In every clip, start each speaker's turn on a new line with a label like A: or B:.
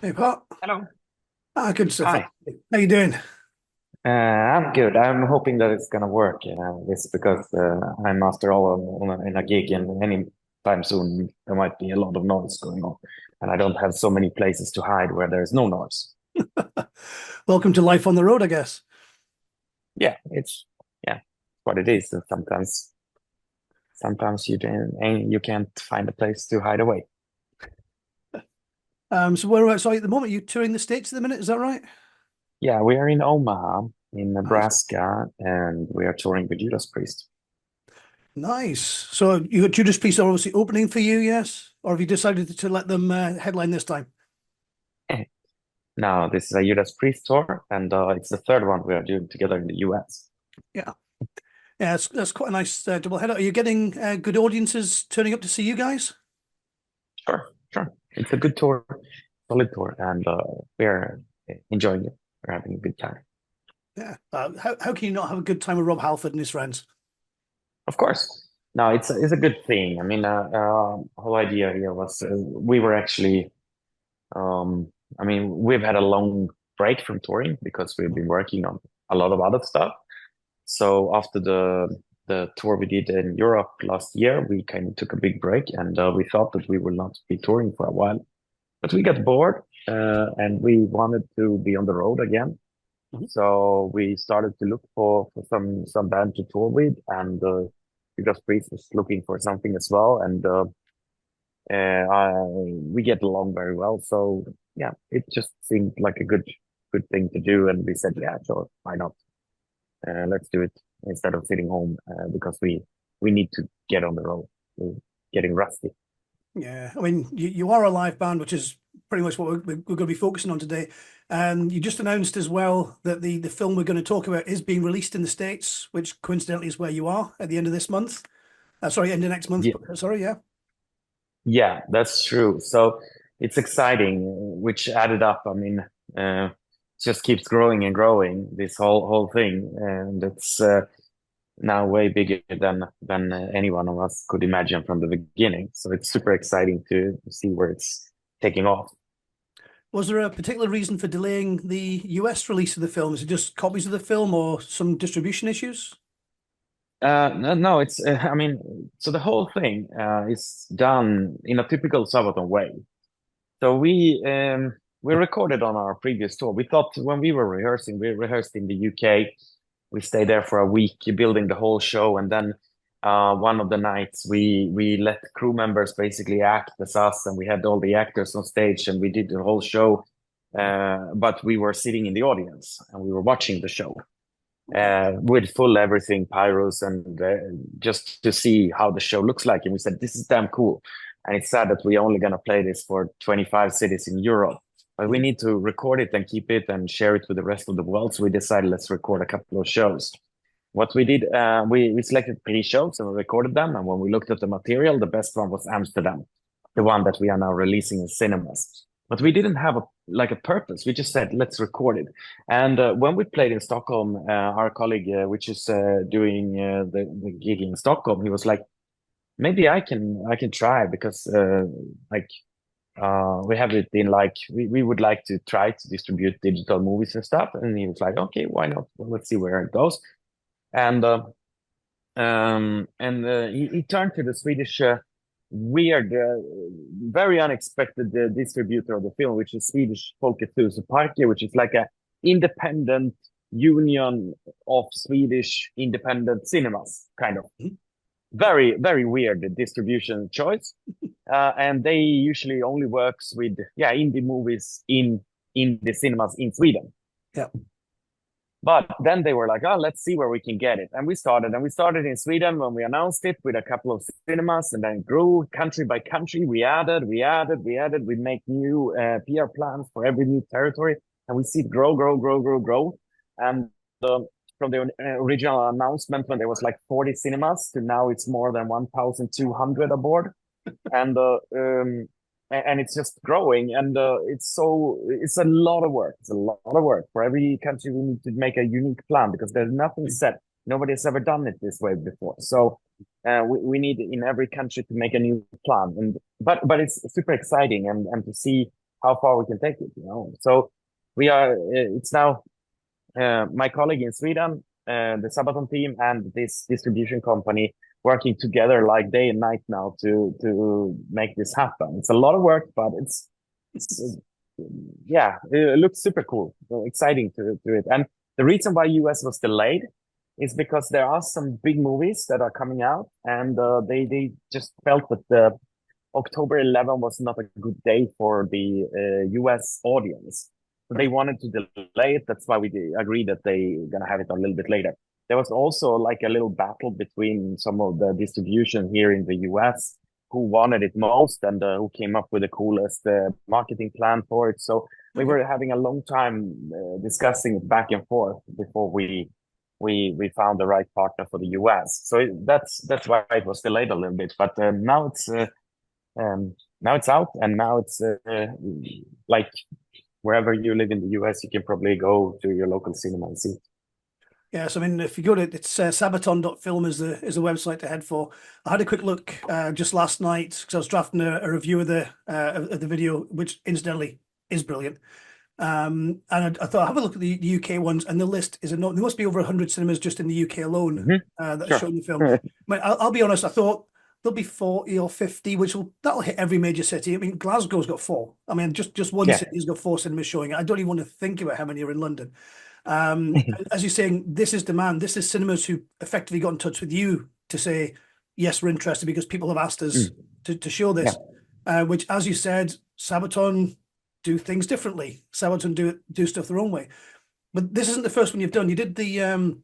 A: Hey, Pat.
B: Hello.
A: Good stuff.
B: Hi.
A: How you doing?
B: I'm good. I'm hoping that it's gonna work. This because I'm after all in a gig, and anytime soon there might be a lot of noise going on, and I don't have so many places to hide where there's no noise.
A: Welcome to life on the road, I guess.
B: Yeah, it's yeah, what it is. And sometimes you can't find a place to hide away.
A: So whereabouts are you at the moment? You touring the States at the minute, is that right?
B: Yeah, we are in Omaha, in
A: Nice.
B: Nebraska, and we are touring with Judas Priest.
A: Nice. So you got Judas Priest are obviously opening for you, yes? Or have you decided to let them headline this time?
B: Now, this is a Judas Priest tour, and it's the third one we are doing together in the US.
A: Yeah. Yeah, that's quite a nice double header. Are you getting good audiences turning up to see you guys?
B: Sure, sure. It's a good tour, solid tour, and we're enjoying it. We're having a good time.
A: Yeah. How can you not have a good time with Rob Halford and his friends?
B: Of course. No, it's a good thing. I mean, whole idea here was we were actually, um, I mean, we've had a long break from touring because we've been working on a lot of other stuff. So after the tour we did in Europe last year, we kind of took a big break, and we thought that we will not be touring for a while. But we got bored, and we wanted to be on the road again.
A: Mhm.
B: So we started to look for some band to tour with, and Judas Priest was looking for something as well, and we get along very well. So yeah, it just seemed like a good thing to do, and we said, yeah, sure, why not? Let's do it instead of sitting home because we need to get on the road. We're getting rusty.
A: Yeah, I mean, you are a live band, which is pretty much what we're going to be focusing on today. You just announced as well that the film we're going to talk about is being released in the States, which coincidentally is where you are at the end of this month. Sorry, end of next month.
B: Yeah,
A: Sorry, yeah.
B: yeah, that's true. So it's exciting, which added up. I mean, just keeps growing and growing. This whole thing, and it's now way bigger than any one of us could imagine from the beginning. So it's super exciting to see where it's taking off.
A: Was there a particular reason for delaying the US release of the film? Is it just copies of the film or some distribution issues?
B: No, no, it's I mean, so the whole thing is done in a typical Sabaton way. So we recorded on our previous tour. We thought when we were rehearsing, we rehearsed in the UK. We stayed there for a week building the whole show, and then one of the nights we let crew members basically act as us, and we had all the actors on stage, and we did the whole show. But we were sitting in the audience and we were watching the show with full everything, pyros, and just to see how the show looks like. And we said, this is damn cool. And it's sad that we're only going to play this for 25 cities in Europe, but we
A: Mhm.
B: need to record it and keep it and share it with the rest of the world. So we decided let's record a couple of shows. What we did, we selected three shows and we recorded them. And when we looked at the material, the best one was Amsterdam, the one that we are now releasing in cinemas. But we didn't have a purpose. We just said let's record it. And when we played in Stockholm, our colleague, which is doing the gig in Stockholm, he was like, maybe I can try because like we have it in like we would like to try to distribute digital movies and stuff. And he was like, okay, why not? Well, let's see where it goes. And he turned to the Swedish weird, very unexpected distributor of the film, which is Swedish Folkets Hus och Parker, which is like a independent union of Swedish independent cinemas, kind of.
A: Mhm.
B: Very, very weird distribution choice. And they usually only works with indie movies in the cinemas in Sweden.
A: Yeah.
B: But then they were like, oh, let's see where we can get it. And we started. And we started in Sweden when we announced it with a couple of cinemas and then grew country by country. We added, we added, we added. We make new PR plans for every new territory. And we see it grow, grow, grow, grow, grow. And from the original announcement when there was like 40 cinemas to now it's more than 1,200 aboard. And and it's just growing and it's a lot of work. It's a lot of work for every country. We need to make a unique plan because there's nothing set. Nobody has ever done it this way before. So we need in every country to make a new plan. And but it's super exciting and to see how far we can take it, you know. So we are. It's now my colleague in Sweden, the Sabaton team, and this distribution company working together like day and night now to make this happen. It's a lot of work, but it's yeah, it looks super cool, exciting to do it. And the reason why US was delayed is because there are some big movies that are coming out, and they just felt that the October 11 was not a good day for the US audience. So they wanted to delay it. That's why we agreed that they're gonna have it a little bit later. There was also like a little battle between some of the distribution here in the US who wanted it most and who came up with the coolest marketing plan for it. So we were having a long time discussing it back and forth before we found the right partner for the US. So that's why it was delayed a little bit. But now it's out, and now it's like wherever you live in the US, you can probably go to your local cinema and see.
A: Yes, I mean, if you go to it's sabaton.film is the website to head for. I had a quick look just last night because I was drafting a review of the video, which incidentally is brilliant. And I thought, have a look at the UK ones, and the list is enormous. There must be over 100 cinemas just in the UK alone that are showing the film. I mean, I'll be honest, I thought there'll be 40 or 50, that'll hit every major city. I mean, Glasgow's got 4. I mean, just one city's got 4 cinemas showing it. I don't even want to think about how many are in London. As you're saying, this is demand. This is cinemas who effectively got in touch with you to say, yes, we're interested because people have asked us to show this, which, as you said, Sabaton do things differently. Sabaton do stuff their own way. But this isn't the first one you've done. You did the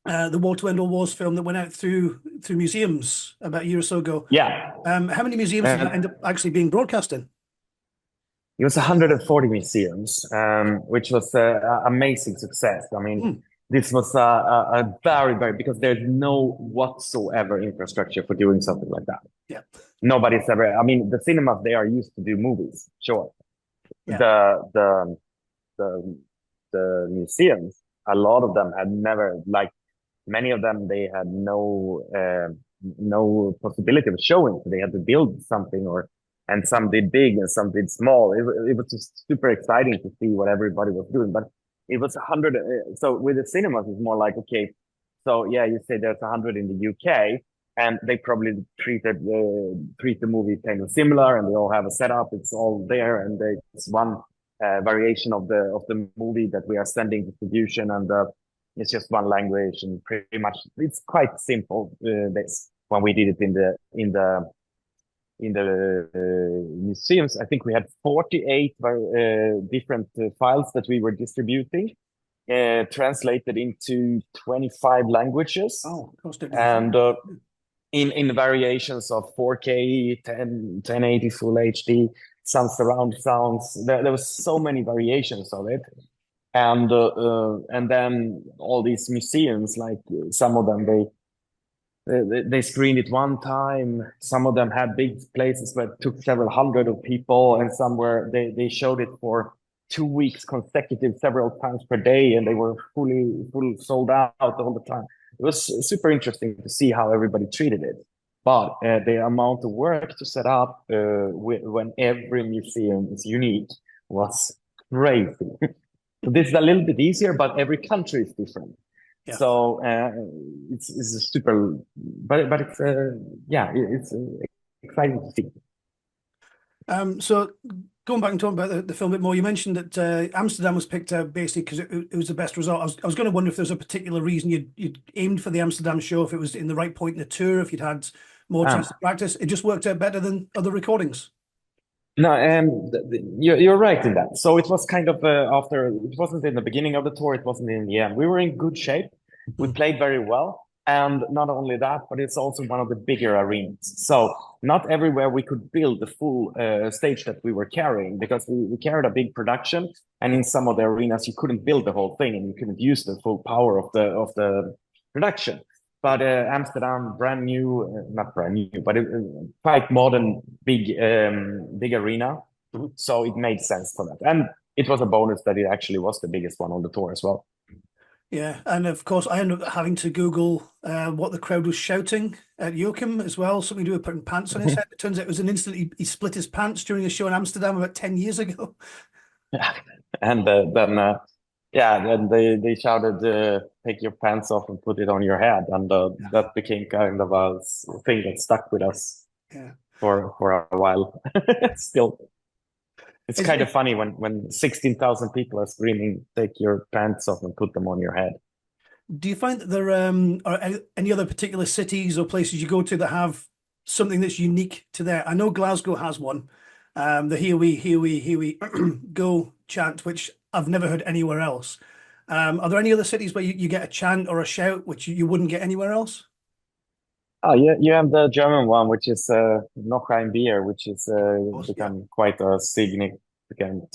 A: War to End All Wars film that went out through museums about a year or so ago.
B: Yeah.
A: How many museums did that end up actually being broadcast in?
B: It was 140 museums, which was an amazing success. I mean, this was a very, very, because there's no whatsoever infrastructure for doing something like that.
A: Yeah.
B: Nobody's ever, I mean, the cinemas, they are used to do movies, sure.
A: Yeah.
B: The museums, a lot of them had never, like many of them, they had no possibility of showing. So they had to build something, and some did big and some did small. It was just super exciting to see what everybody was doing. But it was 100. So with the cinemas, it's more like, okay, so yeah, you say there's 100 in the UK, and they probably treat the movie kind of similar, and they all have a setup. It's all there, and it's one variation of the movie that we are sending distribution, and it's just one language, and pretty much it's quite simple. This when we did it in the museums, I think we had 48 different files that we were distributing, translated into 25 languages.
A: Oh,
B: and in variations of 4K, 1080 full HD, some surround sounds. There was so many variations of it. And then all these museums, like some of them, they screened it one time. Some of them had big places where it took several hundred of people, and some where they showed it for 2 weeks consecutive, several times per day, and they were full sold out all the time. It was super interesting to see how everybody treated it. But the amount of work to set up when every museum is unique was crazy. So this is a little bit easier, but every country is different. Yeah. So it's a super, but it's it's exciting to see.
A: So going back and talking about the film a bit more, you mentioned that Amsterdam was picked out basically because it was the best result. I was going to wonder if there's a particular reason you'd aimed for the Amsterdam show, if it was in the right point in the tour, if you'd had more chance to practice. It just worked out better than other recordings.
B: No, you're right in that. So it was kind of after, it wasn't in the beginning of the tour, it wasn't in the end. We were in good shape. We played very well. And not only that, but it's also one of the bigger arenas. So not everywhere we could build the full stage that we were carrying, because we carried a big production. And in some of the arenas, you couldn't build the whole thing and you couldn't use the full power of the production. But Amsterdam, brand new, not brand new, but quite modern, big arena. Mm-hmm. So it made sense for that. And it was a bonus that it actually was the biggest one on the tour as well.
A: Yeah, and of course, I ended up having to Google what the crowd was shouting at Joachim as well. Something to do with putting pants on his head. It turns out it was an instant he split his pants during a show in Amsterdam about 10 years ago.
B: Yeah. And then yeah, then they shouted, "Take your pants off and put it on your head," and that became kind of a thing that stuck with us
A: Yeah.
B: for a while. Still, it's
A: Is
B: kind of
A: it,
B: funny when 16,000 people are screaming, "Take your pants off and put them on your head."
A: do you find that there are any other particular cities or places you go to that have something that's unique to there? I know Glasgow has one, the here we go chant, which I've never heard anywhere else. Are there any other cities where you get a chant or a shout which you wouldn't get anywhere else?
B: Oh, you have the German one, which is Noch ein Bier, which is
A: Of course, yeah.
B: become quite a significant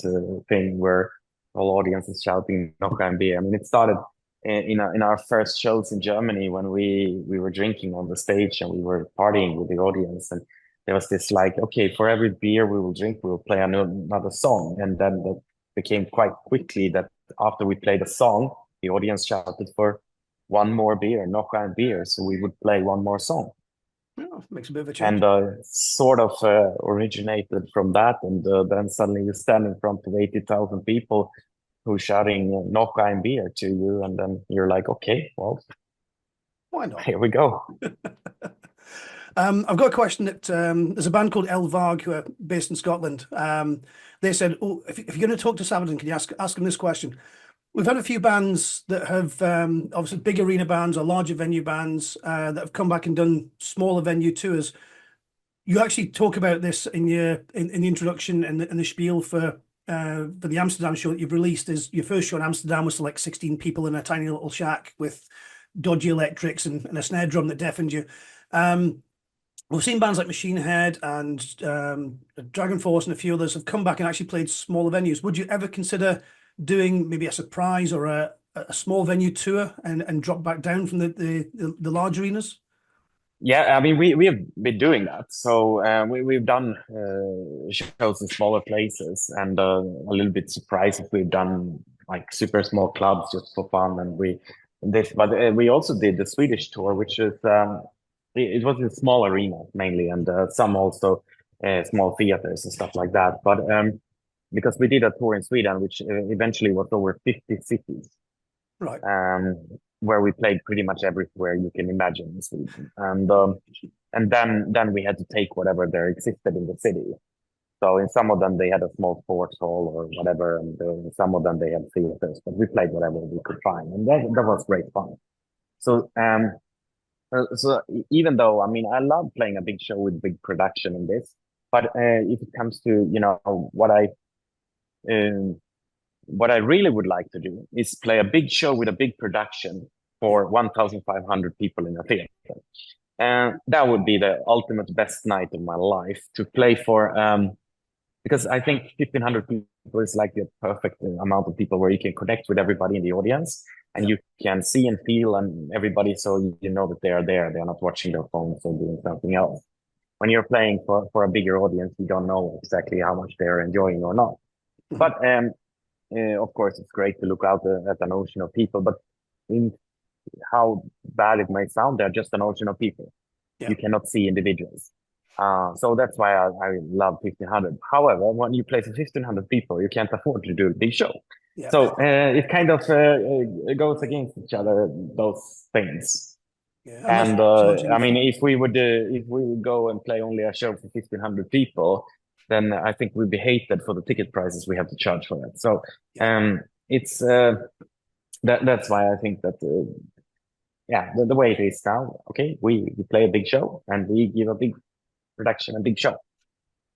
B: thing where all audience is shouting Noch ein Bier. I mean, it started in our first shows in Germany when we were drinking on the stage and we were partying with the audience, and there was this like, okay, for every beer we will drink, we will play another song, and then that became quite quickly that after we played a song, the audience shouted for one more beer, noch ein beer. So we would play one more song.
A: Oh, makes a bit of a change.
B: And sort of originated from that. And then suddenly you stand in front of 80,000 people who shouting noch ein beer to you. And then you're like, okay, well,
A: Why not?
B: here we go.
A: I've got a question that there's a band called El Varg who are based in Scotland. They said, "Oh, if you're going to talk to Sabaton, can you ask them this question?" We've had a few bands that have obviously big arena bands or larger venue bands that have come back and done smaller venue tours. You actually talk about this in in the introduction and the spiel for the Amsterdam show that you've released. Is your first show in Amsterdam was to like 16 people in a tiny little shack with dodgy electrics and a snare drum that deafened you. We've seen bands like Machine Head and Dragon Force and a few others have come back and actually played smaller venues. Would you ever consider doing maybe a surprise or a small venue tour and drop back down from the large arenas?
B: Yeah, I mean, we have been doing that. So we've done shows in smaller places, and a little bit surprised if we've done like super small clubs just for fun. And but we also did the Swedish tour, which is it was in small arenas mainly, and some also small theaters and stuff like that. But because we did a tour in Sweden, which eventually was over 50 cities.
A: Right.
B: Where we played pretty much everywhere you can imagine in Sweden, and then we had to take whatever there existed in the city. So in some of them they had a small sports hall or whatever, and in some of them they had theaters. But we played whatever we could find, and that was great fun. So so even though I mean I love playing a big show with big production in this, but if it comes to um, what I really would like to do is play a big show with a big production for 1,500 people in a theater. And that would be the ultimate best night of my life to play for, because I think 1,500 people is like the perfect amount of people where you can connect with everybody in the audience and you can see and feel and everybody. So you know that they are there. They're not watching their phones or doing something else. When you're playing for a bigger audience, you don't know exactly how much they're enjoying or not.
A: Mhm.
B: But of course, it's great to look out at an ocean of people, but in how bad it may sound, they're just an ocean of people.
A: Yeah.
B: You cannot see individuals. So that's why I love 1,500. However, when you play for 1,500 people, you can't afford to do a big show.
A: Yeah.
B: So it kind of goes against each other, those things.
A: Yeah.
B: And
A: Charging
B: I mean, if we would go and play only a show for 1,500 people, then I think we'd be hated for the ticket prices we have to charge for that. So it's that's why I think that yeah, the way it is now, okay, we play a big show and we give a big production, a big show.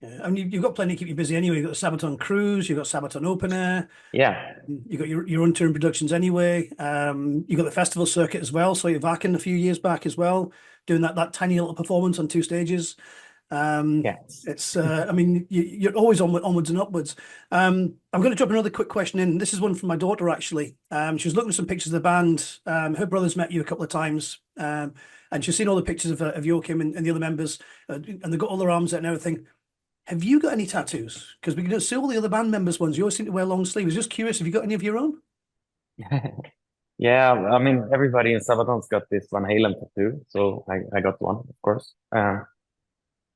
A: Yeah. And you've got plenty to keep you busy anyway. You've got the Sabaton Cruise, you've got Sabaton Open Air,
B: Yeah,
A: you've got your own touring productions anyway. You've got the festival circuit as well. So you're back in a few years back as well, doing that tiny little performance on two stages.
B: yeah.
A: It's I mean you're always onwards and upwards. I'm going to drop another quick question in. This is one from my daughter actually. She was looking at some pictures of the band. Her brother's met you a couple of times, and she's seen all the pictures of Joachim and the other members, and they've got all their arms out and everything. Have you got any tattoos? Because we can see all the other band members ones. You always seem to wear long sleeves. Just curious, have you got any of your own?
B: Yeah, I mean, everybody in Sabaton's got this Van Halen tattoo, so I got one, of course.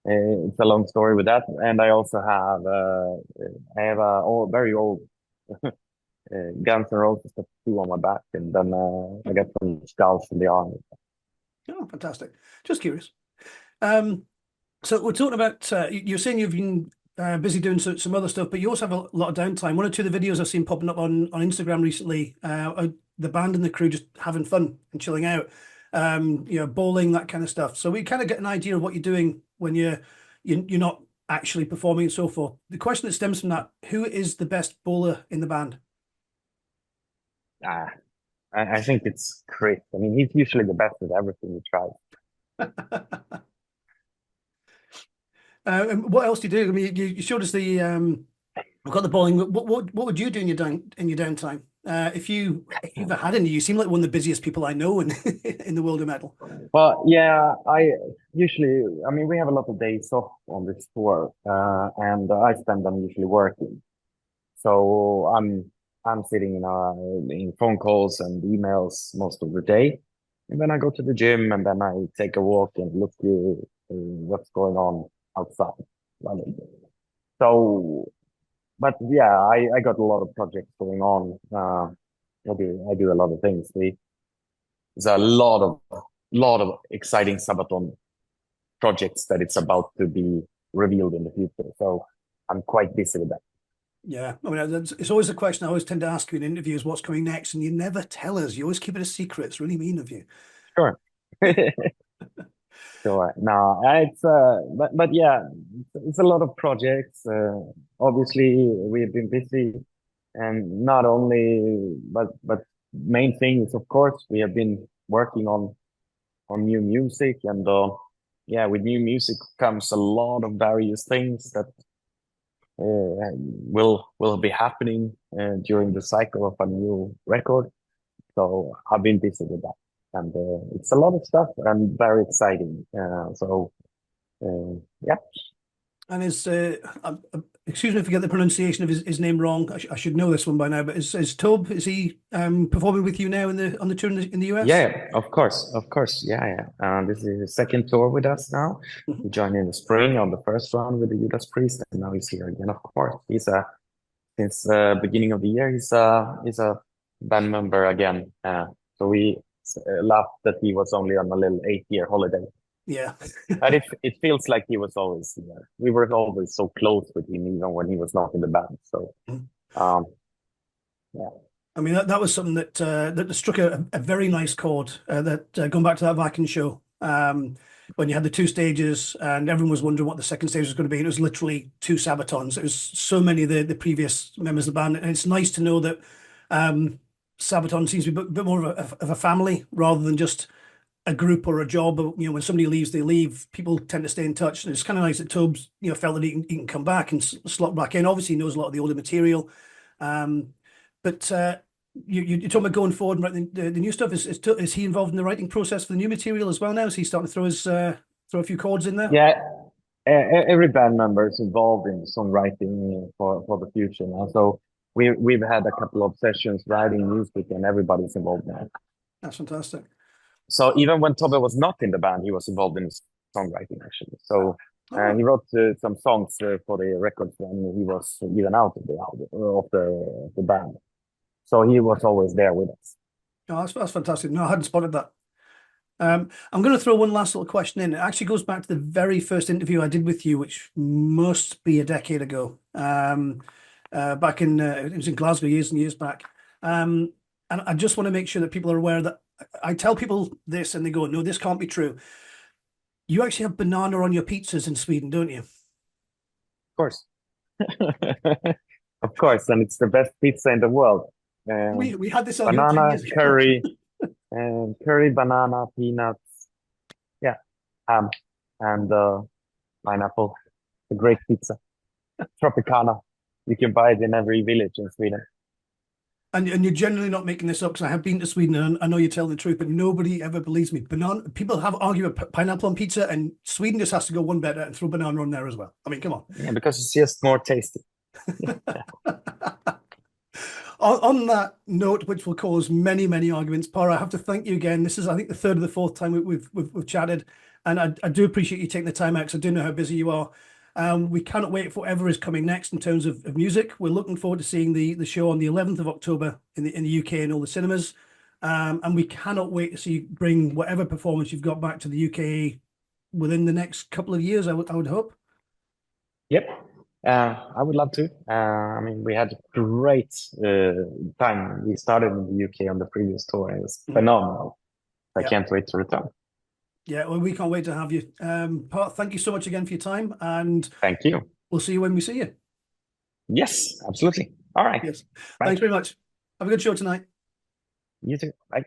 B: It's a long story with that, and I also have a very old Guns N' Roses tattoo on my back, and then I got some scars from the army.
A: Oh, fantastic. Just curious. Um, so we're talking about, you're saying you've been busy doing some other stuff, but you also have a lot of downtime. One or two of the videos I've seen popping up on Instagram recently, are the band and the crew just having fun and chilling out, bowling, that kind of stuff. So we kind of get an idea of what you're doing when you're not actually performing and so forth. The question that stems from that, who is the best bowler in the band?
B: Ah, I think it's Chris. I mean, he's usually the best at everything he tries.
A: And what else do you do? I mean, you showed us we've got the bowling. What would you do in your downtime? If you've had any, you seem like one of the busiest people I know in in the world of metal.
B: Well, yeah, I usually, I mean, we have a lot of days off on this tour, and I spend them usually working. So I'm sitting in phone calls and emails most of the day, and then I go to the gym, and then I take a walk and look what's going on outside. Running. So, but yeah, I got a lot of projects going on. I do a lot of things. There's a lot of exciting Sabaton projects that it's about to be revealed in the future. So I'm quite busy with that.
A: Yeah, I mean, it's always a question I always tend to ask you in interviews: what's coming next? And you never tell us. You always keep it a secret. It's really mean of you.
B: Sure. Sure. No, but yeah, it's a lot of projects. Obviously, we've been busy, and not only, but main thing is, of course, we have been working on new music, and yeah, with new music comes a lot of various things that will be happening during the cycle of a new record. So I've been busy with that, and it's a lot of stuff and very exciting. Yeah,
A: And excuse me if I get the pronunciation of his name wrong. I should know this one by now. But is Tob, is he performing with you now on the tour in the US?
B: yeah, of course, yeah, yeah. This is his second tour with us now.
A: Mhm.
B: He joined in the spring on the first one with the Judas Priest, and now he's here again. Of course, he's a since beginning of the year. He's a band member again. So we laughed that he was only on a little 8-year holiday.
A: Yeah.
B: But it feels like he was always there. We were always so close with him, even when he was not in the band. So, um, yeah,
A: I mean, that was something that struck a very nice chord. Going back to that Vakin show, when you had the two stages and everyone was wondering what the second stage was going to be. And it was literally two Sabatons. It was so many of the previous members of the band. And it's nice to know that Sabaton seems to be a bit more of a family rather than just a group or a job. When somebody leaves, they leave. People tend to stay in touch. And it's kind of nice that Tubbs, felt that he can come back and slot back in. Obviously, he knows a lot of the older material. Um, but you're talking about going forward and writing the new stuff. Is he involved in the writing process for the new material as well now? Is he starting to throw a few chords in there?
B: yeah. Every band member is involved in songwriting for the future now. So we've had a couple of sessions writing music, and everybody's involved now.
A: That's fantastic.
B: So even when Tobbe was not in the band, he was involved in songwriting actually. So
A: Oh,
B: he wrote some songs for the records when he was even out of the band. So he was always there with us.
A: no, that's fantastic. No, I hadn't spotted that. I'm going to throw one last little question in. It actually goes back to the very first interview I did with you, which must be a decade ago. Back it was in Glasgow years and years back. And I just want to make sure that people are aware that I tell people this and they go, no, this can't be true. You actually have banana on your pizzas in Sweden, don't you?
B: Of course. Of course, and it's the best pizza in the world.
A: We had this argument 10
B: Banana,
A: years ago.
B: curry, banana, peanuts, yeah, ham, and pineapple. A great pizza. Tropicana. You can buy it in every village in Sweden.
A: And you're generally not making this up because I have been to Sweden and I know you're telling the truth, but nobody ever believes me. Banana people have argued about pineapple on pizza, and Sweden just has to go one better and throw banana on there as well. I mean, come on.
B: Yeah, because it's just more tasty.
A: On that note, which will cause many, many arguments, Para, I have to thank you again. This is, I think, the third or the fourth time we've chatted, and I do appreciate you taking the time out because I do know how busy you are. We cannot wait for whatever is coming next in terms of music. We're looking forward to seeing the show on the 11th of October in the UK and all the cinemas, and we cannot wait to see you bring whatever performance you've got back to the UK within the next couple of years. I would hope.
B: Yep. I would love to. I mean, we had a great time. We started in the UK on the previous tour. It was phenomenal. I
A: Yeah.
B: can't wait to return.
A: Yeah, well, we can't wait to have you. Pat, thank you so much again for your time, and
B: Thank you.
A: we'll see you when we see you.
B: Yes, absolutely. All right.
A: Yes.
B: Bye.
A: Thanks very much. Have a good show tonight.
B: You too. Bye.